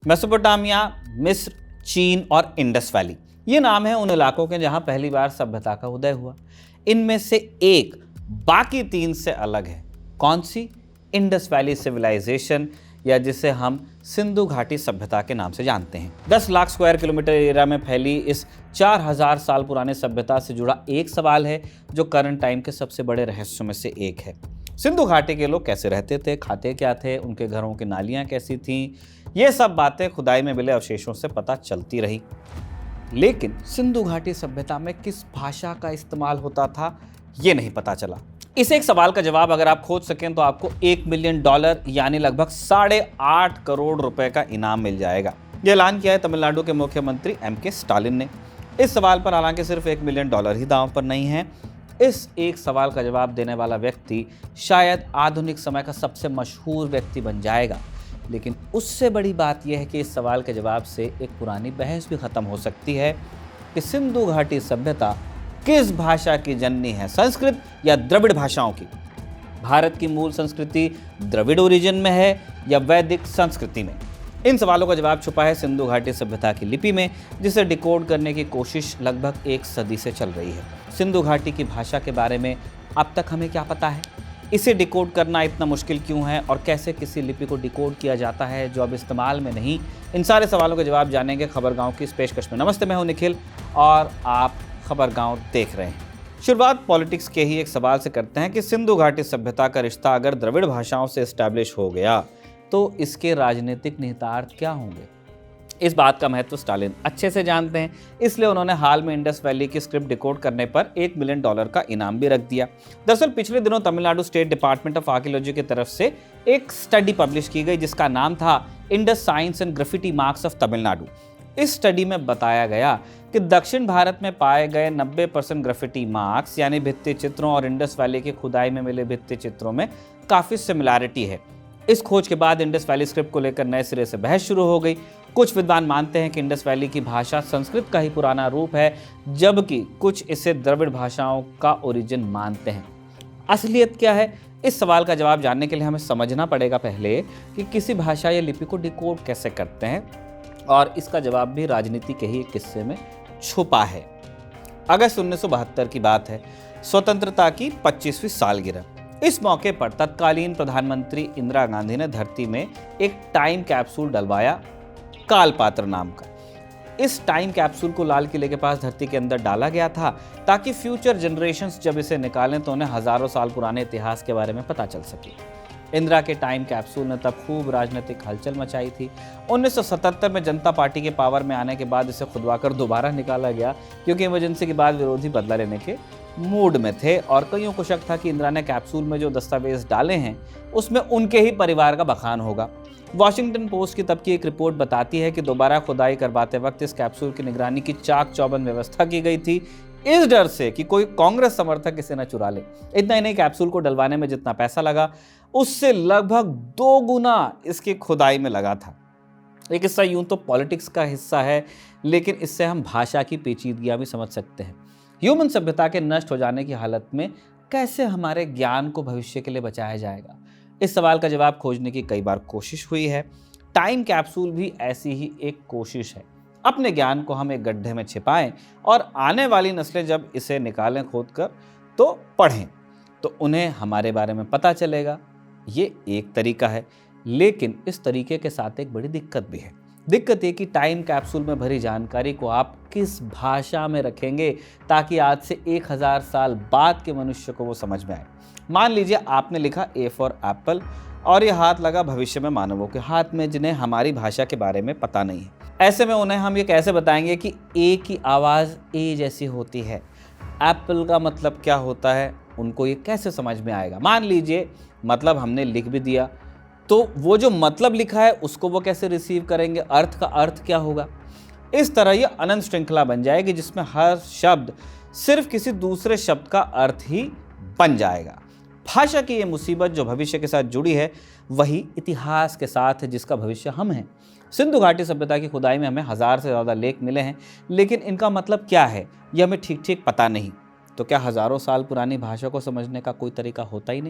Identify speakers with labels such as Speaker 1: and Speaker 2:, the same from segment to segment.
Speaker 1: Mesopotamia, मिस्र, चीन और इंडस वैली, ये नाम है उन इलाकों के जहां पहली बार सभ्यता का उदय हुआ। इनमें से एक बाकी तीन से अलग है। कौन सी? इंडस वैली सिविलाइजेशन, या जिसे हम सिंधु घाटी सभ्यता के नाम से जानते हैं। 10 लाख स्क्वायर किलोमीटर एरिया में फैली इस 4000 साल पुराने सभ्यता से जुड़ा एक सवाल है जो करंट टाइम के सबसे बड़े रहस्यों में से एक है। सिंधु घाटी के लोग कैसे रहते थे, खाते क्या थे, उनके घरों की नालियां कैसी थीं, ये सब बातें खुदाई में मिले अवशेषों से पता चलती रही। लेकिन सिंधु घाटी सभ्यता में किस भाषा का इस्तेमाल होता था, ये नहीं पता चला। इस एक सवाल का जवाब अगर आप खोज सकें तो आपको $1 मिलियन यानी लगभग 8.5 करोड़ रुपए का इनाम मिल जाएगा। यह ऐलान किया है तमिलनाडु के मुख्यमंत्री MK स्टालिन ने। इस सवाल पर हालांकि सिर्फ $1 मिलियन ही दांव पर नहीं है। इस एक सवाल का जवाब देने वाला व्यक्ति शायद आधुनिक समय का सबसे मशहूर व्यक्ति बन जाएगा। लेकिन उससे बड़ी बात यह है कि इस सवाल के जवाब से एक पुरानी बहस भी खत्म हो सकती है कि सिंधु घाटी सभ्यता किस भाषा की जननी है, संस्कृत या द्रविड़ भाषाओं की। भारत की मूल संस्कृति द्रविड़ ओरिजिन में है या वैदिक संस्कृति में? इन सवालों का जवाब छुपा है सिंधु घाटी सभ्यता की लिपि में, जिसे डिकोड करने की कोशिश लगभग 1 सदी से चल रही है। सिंधु घाटी की भाषा के बारे में अब तक हमें क्या पता है, इसे डिकोड करना इतना मुश्किल क्यों है, और कैसे किसी लिपि को डिकोड किया जाता है जो अब इस्तेमाल में नहीं, इन सारे सवालों के जवाब जानेंगे खबरगांव की इस पेशकश में। नमस्ते, मैं हूं निखिल और आप खबरगांव देख रहे हैं। शुरुआत पॉलिटिक्स के ही एक सवाल से करते हैं कि सिंधु घाटी सभ्यता का रिश्ता अगर द्रविड़ भाषाओं से एस्टैब्लिश हो गया तो इसके राजनीतिक निहितार्थ क्या होंगे। इस बात का महत्व स्टालिन अच्छे से जानते हैं, इसलिए उन्होंने हाल में इंडस वैली की स्क्रिप्ट डिकोड करने पर $1 मिलियन का इनाम भी रख दिया। दरअसल पिछले दिनों Tamil Nadu state department of archaeology की तरफ से एक स्टडी पब्लिश की गई जिसका नाम था Indus science and graffiti marks of Tamil Nadu. इस स्टडी में बताया गया कि दक्षिण भारत में पाए गए 90% ग्राफिटी मार्क्स यानी भित्ति चित्रों और इंडस वैली की खुदाई में मिले भित्ति चित्रों में काफी सिमिलैरिटी है। इस खोज के बाद इंडस वैली स्क्रिप्ट को लेकर नए सिरे से बहस शुरू हो गई। कुछ विद्वान मानते हैं कि इंडस वैली की भाषा संस्कृत का ही पुराना रूप है, जबकि कुछ इसे द्रविड़ भाषाओं का ओरिजिन मानते हैं। असलियत क्या है, इस सवाल का जवाब जानने के लिए हमें समझना पड़ेगा पहले कि किसी भाषा या लिपि को डिकोड कैसे करते हैं, और इसका जवाब भी राजनीति के ही एक किस्से में छुपा है। अगस्त 1972 की बात है, स्वतंत्रता की 25वीं सालगिरह। इस मौके पर तत्कालीन प्रधानमंत्री इंदिरा गांधी ने धरती में एक टाइम कैप्सूल डलवाया, कालपात्र नाम का। इस टाइम कैप्सूल को लाल किले के पास धरती के अंदर डाला गया था ताकि फ्यूचर जनरेशंस जब इसे निकालें तो उन्हें हजारों साल पुराने इतिहास के बारे में पता चल सके। इंदिरा के टाइम कैप्सूल ने तब खूब राजनीतिक हलचल मचाई थी। 1977 में जनता पार्टी के पावर में आने के बाद इसे खुदवाकर दोबारा निकाला गया, क्योंकि इमरजेंसी के बाद विरोधी बदला लेने के मूड में थे और कईयों को शक था कि इंदिरा ने कैप्सूल में जो दस्तावेज डाले हैं उसमें उनके ही परिवार का बखान होगा। वॉशिंगटन पोस्ट की तब की एक रिपोर्ट बताती है कि दोबारा खुदाई करवाते वक्त इस कैप्सूल की निगरानी की चाक चौबंद व्यवस्था की गई थी, इस डर से कि कोई कांग्रेस समर्थक इसे न चुरा ले। इतना ही नहीं, कैप्सूल को डलवाने में जितना पैसा लगा उससे लगभग 2 गुना इसकी खुदाई में लगा था। एक हिस्सा यूं तो पॉलिटिक्स का हिस्सा है, लेकिन इससे हम भाषा की पेचीदगियां भी समझ सकते हैं। ह्यूमन सभ्यता के नष्ट हो जाने की हालत में कैसे हमारे ज्ञान को भविष्य के लिए बचाया जाएगा, इस सवाल का जवाब खोजने की कई बार कोशिश हुई है। टाइम कैप्सूल भी ऐसी ही एक कोशिश है। अपने ज्ञान को हम एक गड्ढे में छिपाएं और आने वाली नस्लें जब इसे निकालें खोद कर तो पढ़ें तो उन्हें हमारे बारे में पता चलेगा। ये एक तरीका है, लेकिन इस तरीके के साथ एक बड़ी दिक्कत भी है। दिक्कत ये कि टाइम कैप्सूल में भरी जानकारी को आप किस भाषा में रखेंगे ताकि आज से 1000 साल बाद के मनुष्य को वो समझ में आए। मान लीजिए आपने लिखा A फॉर एप्पल और ये हाथ लगा भविष्य में मानवों के हाथ में जिन्हें हमारी भाषा के बारे में पता नहीं है। ऐसे में उन्हें हम ये कैसे बताएंगे कि A की आवाज़ A जैसी होती है, एप्पल का मतलब क्या होता है, उनको ये कैसे समझ में आएगा। मान लीजिए मतलब हमने लिख भी दिया, तो वो जो मतलब लिखा है उसको वो कैसे रिसीव करेंगे, अर्थ का अर्थ क्या होगा। इस तरह ये अनंत श्रृंखला बन जाएगी जिसमें हर शब्द सिर्फ किसी दूसरे शब्द का अर्थ ही बन जाएगा। भाषा की ये मुसीबत जो भविष्य के साथ जुड़ी है वही इतिहास के साथ है जिसका भविष्य हम हैं। सिंधु घाटी सभ्यता की खुदाई में हमें 1000 से ज़्यादा लेख मिले हैं, लेकिन इनका मतलब क्या है यह हमें ठीक ठीक पता नहीं। तो क्या हजारों साल पुरानी भाषा को समझने का कोई तरीका होता ही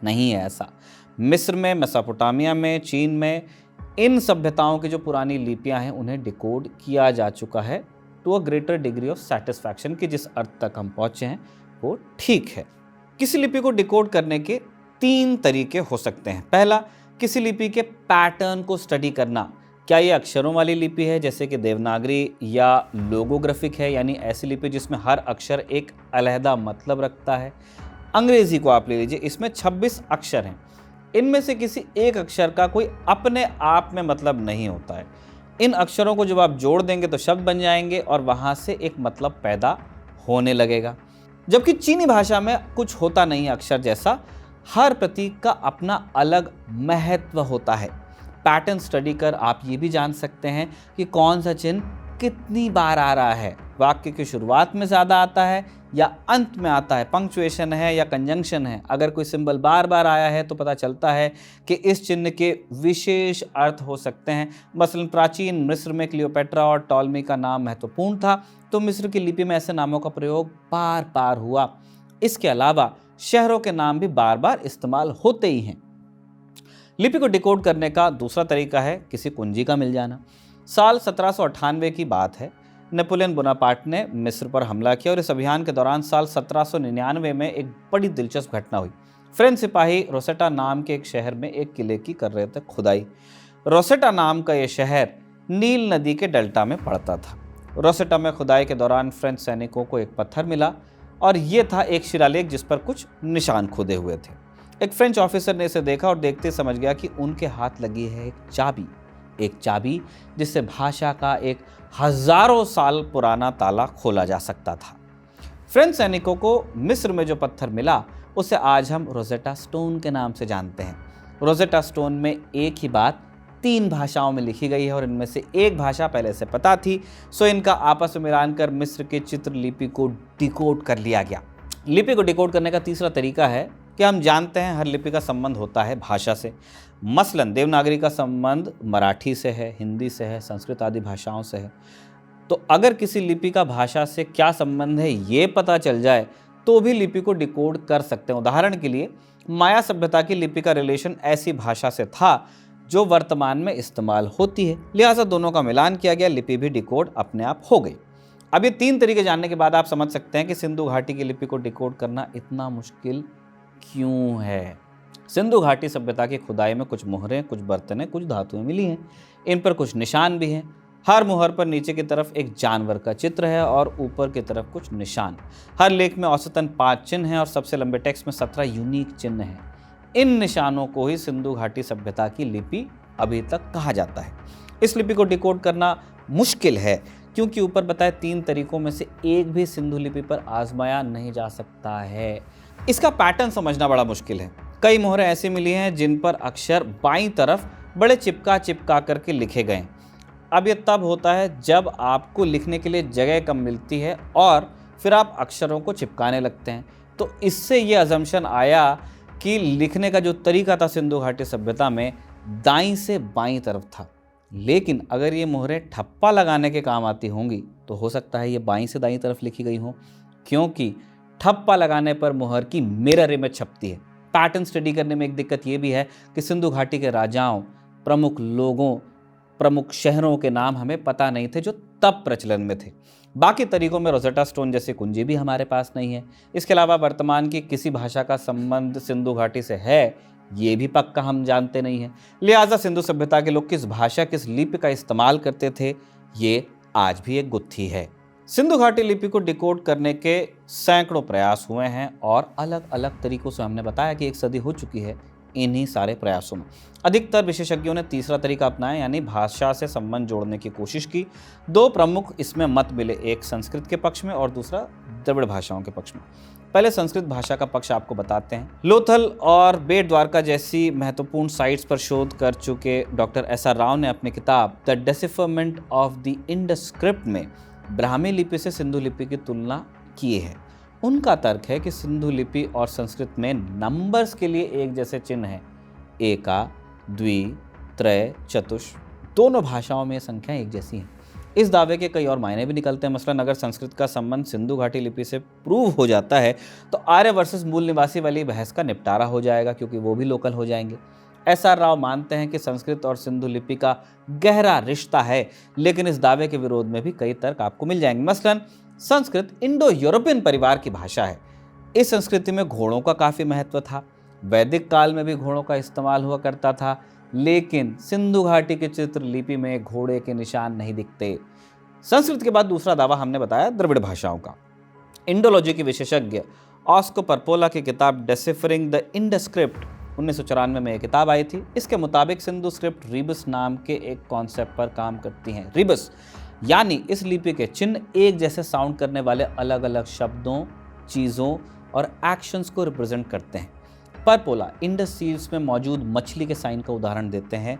Speaker 1: नहीं है ऐसा। मिस्र में, मेसोपोटामिया में, चीन में इन सभ्यताओं की जो पुरानी लिपियां हैं उन्हें डिकोड किया जा चुका है to a greater degree of satisfaction, कि जिस अर्थ तक हम पहुंचे हैं वो ठीक है। किसी लिपि को डिकोड करने के 3 तरीके हो सकते हैं। पहला, किसी लिपि के पैटर्न को स्टडी करना। क्या ये अक्षरों वाली लिपि है जैसे कि देवनागरी, या लोगोग्राफिक है यानी ऐसी लिपि जिसमें हर अक्षर एक अलहदा मतलब रखता है। अंग्रेजी को आप ले लीजिए, इसमें 26 अक्षर हैं। इनमें से किसी एक अक्षर का कोई अपने आप में मतलब नहीं होता है। इन अक्षरों को जब आप जोड़ देंगे तो शब्द बन जाएंगे और वहाँ से एक मतलब पैदा होने लगेगा। जबकि चीनी भाषा में कुछ होता नहीं है अक्षर जैसा, हर प्रतीक का अपना अलग महत्व होता है। पैटर्न स्टडी कर आप ये भी जान सकते हैं कि कौन सा चिन्ह कितनी बार आ रहा है। वाक्य की शुरुआत में ज़्यादा आता है या अंत में आता है, पंक्चुएशन है या कंजंक्शन है। अगर कोई सिंबल बार बार आया है तो पता चलता है कि इस चिन्ह के विशेष अर्थ हो सकते हैं। मसलन प्राचीन मिस्र में क्लियोपेट्रा और टॉलमी का नाम महत्वपूर्ण था, तो मिस्र की लिपि में ऐसे नामों का प्रयोग बार बार हुआ। इसके अलावा शहरों के नाम भी बार बार इस्तेमाल होते ही हैं। लिपि को डिकोड करने का दूसरा तरीका है किसी कुंजी का मिल जाना। साल 1798 की बात है। नेपोलियन बोनापार्ट ने मिस्र पर हमला किया और इस अभियान के दौरान साल 1799 में एक बड़ी दिलचस्प घटना हुई। फ्रेंच सिपाही रोसेटा नाम के एक शहर में एक किले की कर रहे थे खुदाई। रोसेटा नाम का यह शहर नील नदी के डेल्टा में पड़ता था। रोसेटा में खुदाई के दौरान फ्रेंच सैनिकों को एक पत्थर मिला और यह था एक शिलालेख जिस पर कुछ निशान खुदे हुए थे। एक फ्रेंच ऑफिसर ने इसे देखा और देखते समझ गया कि उनके हाथ लगी है एक चाबी जिससे भाषा का एक हजारों साल पुराना ताला खोला जा सकता था। फ्रेंच सैनिकों को मिस्र में जो पत्थर मिला उसे आज हम रोजेटा स्टोन के नाम से जानते हैं। रोजेटा स्टोन में एक ही बात 3 भाषाओं में लिखी गई है और इनमें से एक भाषा पहले से पता थी, सो इनका आपस में मिलान कर मिस्र के चित्र लिपि को डिकोड कर लिया गया। लिपि को डिकोड करने का तीसरा तरीका है कि हम जानते हैं हर लिपि का संबंध होता है भाषा से। मसलन देवनागरी का संबंध मराठी से है, हिंदी से है, संस्कृत आदि भाषाओं से है। तो अगर किसी लिपि का भाषा से क्या संबंध है ये पता चल जाए तो भी लिपि को डिकोड कर सकते हैं। उदाहरण के लिए माया सभ्यता की लिपि का रिलेशन ऐसी भाषा से था जो वर्तमान में इस्तेमाल होती है, लिहाजा दोनों का मिलान किया गया, लिपि भी डिकोड अपने आप हो गई। अब ये 3 तरीके जानने के बाद आप समझ सकते हैं कि सिंधु घाटी की लिपि को डिकोड करना इतना मुश्किल क्यों है। सिंधु घाटी सभ्यता की खुदाई में कुछ मोहरें, कुछ बर्तनें, कुछ धातुएं मिली हैं। इन पर कुछ निशान भी हैं। हर मोहर पर नीचे की तरफ एक जानवर का चित्र है और ऊपर की तरफ कुछ निशान। हर लेख में औसतन 5 चिन्ह हैं और सबसे लंबे टेक्स्ट में 17 यूनिक चिन्ह हैं। इन निशानों को ही सिंधु घाटी सभ्यता की लिपि अभी तक कहा जाता है। इस लिपि को डिकोड करना मुश्किल है क्योंकि ऊपर बताए 3 तरीकों में से एक भी सिंधु लिपि पर आजमाया नहीं जा सकता है। इसका पैटर्न समझना बड़ा मुश्किल है। कई मोहरें ऐसी मिली हैं जिन पर अक्षर बाईं तरफ बड़े चिपका करके लिखे गए। अब ये तब होता है जब आपको लिखने के लिए जगह कम मिलती है और फिर आप अक्षरों को चिपकाने लगते हैं। तो इससे ये अजम्पशन आया कि लिखने का जो तरीका था सिंधु घाटी सभ्यता में दाईं से बाईं तरफ था। लेकिन अगर ये मोहरें ठप्पा लगाने के काम आती होंगी तो हो सकता है ये बाईं से दाईं तरफ लिखी गई हो, क्योंकि ठप्पा लगाने पर मोहर की मिरर इमेज छपती है। पैटर्न स्टडी करने में एक दिक्कत ये भी है कि सिंधु घाटी के राजाओं, प्रमुख लोगों, प्रमुख शहरों के नाम हमें पता नहीं थे जो तब प्रचलन में थे। बाकी तरीकों में रोजेटा स्टोन जैसी कुंजी भी हमारे पास नहीं है। इसके अलावा वर्तमान की किसी भाषा का संबंध सिंधु घाटी से है ये भी पक्का हम जानते नहीं है। लिहाजा सिंधु सभ्यता के लोग किस भाषा, किस लिपि का इस्तेमाल करते थे ये आज भी एक गुत्थी है। सिंधु घाटी लिपि को डिकोड करने के सैकड़ों प्रयास हुए हैं और अलग अलग तरीकों से हमने बताया कि 1 सदी हो चुकी है इन्हीं सारे प्रयासों में। अधिकतर विशेषज्ञों ने तीसरा तरीका अपनाया, यानी भाषा से संबंध जोड़ने की कोशिश की। 2 प्रमुख इसमें मत मिले, एक संस्कृत के पक्ष में और दूसरा द्रविड़ भाषाओं के पक्ष में। पहले संस्कृत भाषा का पक्ष आपको बताते हैं। लोथल और बेट द्वारका जैसी महत्वपूर्ण साइट्स पर शोध कर चुके डॉक्टर एस आर राव ने अपनी किताब the decipherment of the Indus script में ब्राह्मी लिपि से सिंधु लिपि की तुलना की है। उनका तर्क है कि सिंधु लिपि और संस्कृत में नंबर्स के लिए एक जैसे चिन्ह हैं। एका, द्वि, त्रय, चतुष, दोनों भाषाओं में संख्या एक जैसी हैं। इस दावे के कई और मायने भी निकलते हैं। मसलन अगर संस्कृत का संबंध सिंधु घाटी लिपि से प्रूव हो जाता है तो आर्य वर्सेस मूल निवासी वाली बहस का निपटारा हो जाएगा, क्योंकि वो भी लोकल हो जाएंगे। SR राव मानते हैं कि संस्कृत और सिंधु लिपि का गहरा रिश्ता है, लेकिन इस दावे के विरोध में भी कई तर्क आपको मिल जाएंगे। मसलन संस्कृत इंडो यूरोपियन परिवार की भाषा है। इस संस्कृति में घोड़ों का काफी महत्व था। वैदिक काल में भी घोड़ों का इस्तेमाल हुआ करता था, लेकिन सिंधु घाटी की चित्र लिपि में घोड़े के निशान नहीं दिखते। संस्कृत के बाद दूसरा दावा हमने बताया द्रविड़ भाषाओं का। इंडोलॉजी के विशेषज्ञ ऑस्को परपोला की किताब डेसिफरिंग द इंडस स्क्रिप्ट 1994 में एक किताब आई थी। इसके मुताबिक सिंधु स्क्रिप्ट रिबस नाम के एक कॉन्सेप्ट पर काम करती हैं। रिबस यानी इस लिपि के चिन्ह एक जैसे साउंड करने वाले अलग अलग शब्दों, चीज़ों और एक्शंस को रिप्रेजेंट करते हैं। परपोला इंडस सील्स में मौजूद मछली के साइन का उदाहरण देते हैं।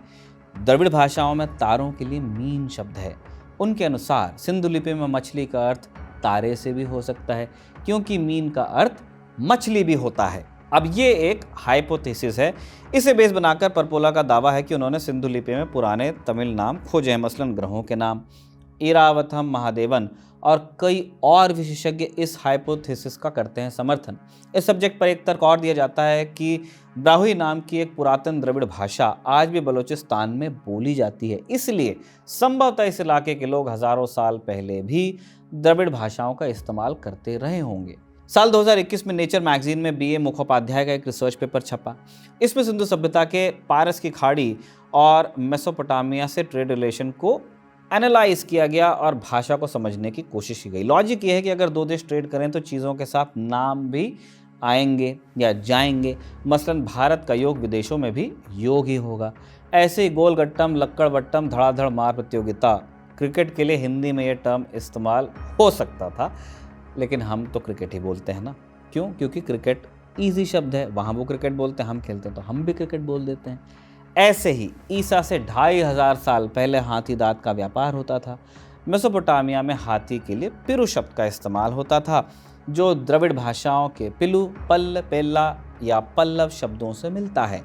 Speaker 1: द्रविड़ भाषाओं में तारों के लिए मीन शब्द है। उनके अनुसार सिंधु लिपि में मछली का अर्थ तारे से भी हो सकता है, क्योंकि मीन का अर्थ मछली भी होता है। अब ये एक हाइपोथेसिस है। इसे बेस बनाकर परपोला का दावा है कि उन्होंने सिंधु लिपि में पुराने तमिल नाम खोजे हैं, मसलन ग्रहों के नाम, इरावतम, महादेवन और कई और विशेषज्ञ इस हाइपोथेसिस का करते हैं समर्थन। इस सब्जेक्ट पर एक तर्क और दिया जाता है कि ब्राहुई नाम की एक पुरातन द्रविड़ भाषा आज भी बलूचिस्तान में बोली जाती है, इसलिए संभवतः इस इलाके के लोग हजारों साल पहले भी द्रविड़ भाषाओं का इस्तेमाल करते रहे होंगे। साल 2021 में नेचर मैगजीन में BA मुखोपाध्याय का एक रिसर्च पेपर छपा। इसमें सिंधु सभ्यता के पारस की खाड़ी और मेसोपोटामिया से ट्रेड रिलेशन को एनालाइज किया गया और भाषा को समझने की कोशिश की गई। लॉजिक ये है कि अगर दो देश ट्रेड करें तो चीज़ों के साथ नाम भी आएंगे या जाएंगे। मसलन भारत का योग विदेशों में भी योग ही होगा। ऐसे ही गोलगट्टम, लक्कड़बट्टम, धड़ाधड़ मार प्रतियोगिता, क्रिकेट के लिए हिंदी में यह टर्म इस्तेमाल हो सकता था, लेकिन हम तो क्रिकेट ही बोलते हैं ना। क्यों? क्योंकि क्रिकेट ईजी शब्द है। वहाँ वो क्रिकेट बोलते हैं, हम खेलते हैं तो हम भी क्रिकेट बोल देते हैं। ऐसे ही ईसा से 2500 साल पहले हाथी दांत का व्यापार होता था। मेसोपोटामिया में हाथी के लिए पिरु शब्द का इस्तेमाल होता था, जो द्रविड़ भाषाओं के पिलु, पल्ल, पेल्ला या पल्लव शब्दों से मिलता है।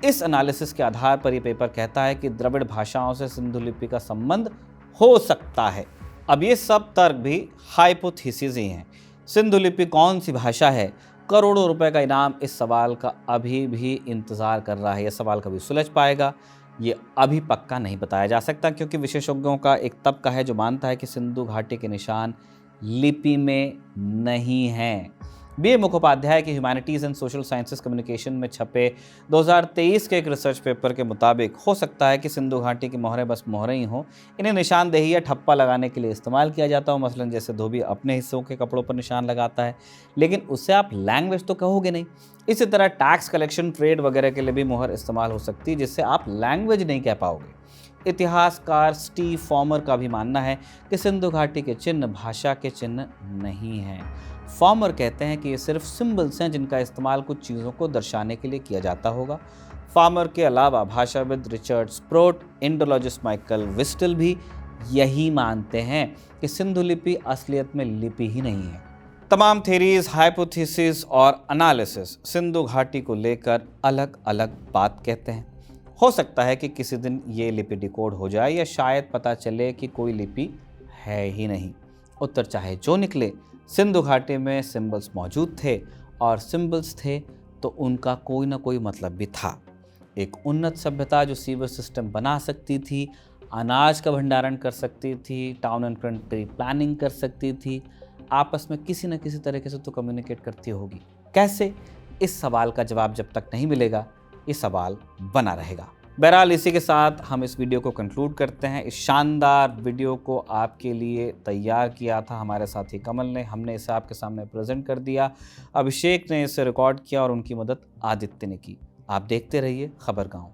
Speaker 1: इस एनालिसिस के आधार पर यह पेपर कहता है कि द्रविड़ भाषाओं से सिंधु लिपि का संबंध हो सकता है। अब ये सब तर्क भी हाइपोथेसिस ही हैं। सिंधु लिपि कौन सी भाषा है? करोड़ों रुपए का इनाम इस सवाल का अभी भी इंतजार कर रहा है। यह सवाल कभी सुलझ पाएगा, ये अभी पक्का नहीं बताया जा सकता, क्योंकि विशेषज्ञों का एक तबका है जो मानता है कि सिंधु घाटी के निशान लिपि में नहीं हैं। BA मुखोपाध्याय के humanities and social sciences communication में छपे 2023 के एक रिसर्च पेपर के मुताबिक हो सकता है कि सिंधु घाटी की मोहरें बस मोहरें ही हों। इन्हें निशानदेही या ठप्पा लगाने के लिए इस्तेमाल किया जाता हो। मसलन जैसे धोबी अपने हिस्सों के कपड़ों पर निशान लगाता है, लेकिन उससे आप लैंग्वेज तो कहोगे नहीं। इसी तरह टैक्स कलेक्शन, ट्रेड वगैरह के लिए भी मोहर इस्तेमाल हो सकती है, जिससे आप लैंग्वेज नहीं कह पाओगे। इतिहासकार स्टीव फॉमर का भी मानना है कि सिंधु घाटी के चिन्ह भाषा के चिन्ह नहीं हैं। फॉमर कहते हैं कि ये सिर्फ सिंबल्स हैं जिनका इस्तेमाल कुछ चीज़ों को दर्शाने के लिए किया जाता होगा। फॉमर के अलावा भाषाविद रिचर्ड स्प्रोट, इंडोलॉजिस्ट माइकल विस्टल भी यही मानते हैं कि सिंधु लिपि असलियत में लिपि ही नहीं है। तमाम थेरीज, हाइपोथेसिस और एनालिसिस सिंधु घाटी को लेकर अलग अलग बात कहते हैं। हो सकता है कि किसी दिन ये लिपि डिकोड हो जाए, या शायद पता चले कि कोई लिपि है ही नहीं। उत्तर चाहे जो निकले, सिंधु घाटी में सिंबल्स मौजूद थे, और सिंबल्स थे तो उनका कोई ना कोई मतलब भी था। एक उन्नत सभ्यता जो सीवर सिस्टम बना सकती थी, अनाज का भंडारण कर सकती थी, टाउन एंड कंट्री प्लानिंग कर सकती थी, आपस में किसी न किसी तरीके से तो कम्युनिकेट करती होगी। कैसे? इस सवाल का जवाब जब तक नहीं मिलेगा, ये सवाल बना रहेगा। बहरहाल इसी के साथ हम इस वीडियो को कंक्लूड करते हैं। इस शानदार वीडियो को आपके लिए तैयार किया था हमारे साथी कमल ने। हमने इसे आपके सामने प्रेजेंट कर दिया। अभिषेक ने इसे रिकॉर्ड किया और उनकी मदद आदित्य ने की। आप देखते रहिए खबरगांव।